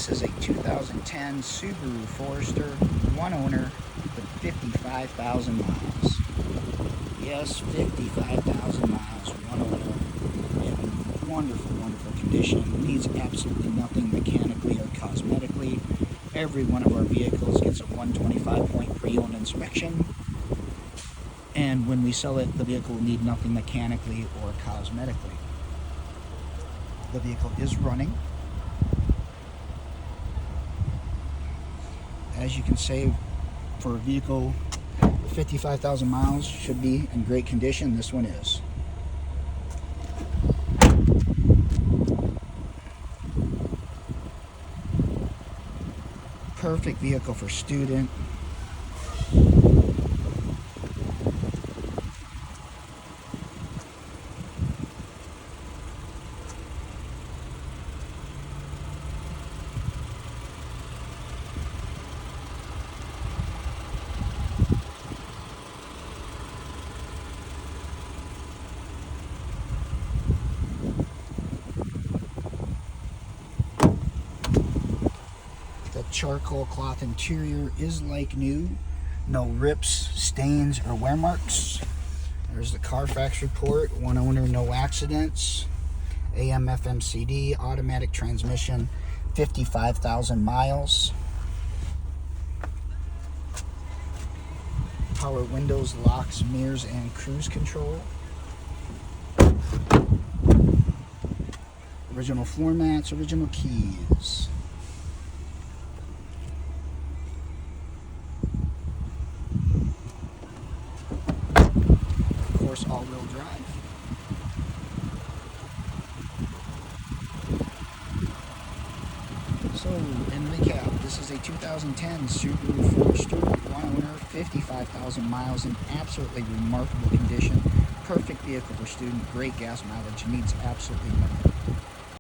This is a 2010 Subaru Forester, one owner with 55,000 miles. Yes, 55,000 miles, one owner, in wonderful, wonderful condition. Needs absolutely nothing mechanically or cosmetically. Every one of our vehicles gets a 125-point pre-owned inspection. And when we sell it, the vehicle will need nothing mechanically or cosmetically. The vehicle is running. As you can say, for a vehicle 55,000 miles, should be in great condition. This one is. Perfect vehicle for student. The charcoal cloth interior is like new. No rips, stains, or wear marks. There's the Carfax report. One owner, no accidents. AM, FM, CD, automatic transmission, 55,000 miles. Power windows, locks, mirrors, and cruise control. Original floor mats, original keys. Of course, all-wheel drive. So, in recap, this is a 2010 Subaru Forester, one owner, 55,000 miles, in absolutely remarkable condition. Perfect vehicle for student, great gas mileage, needs absolutely nothing.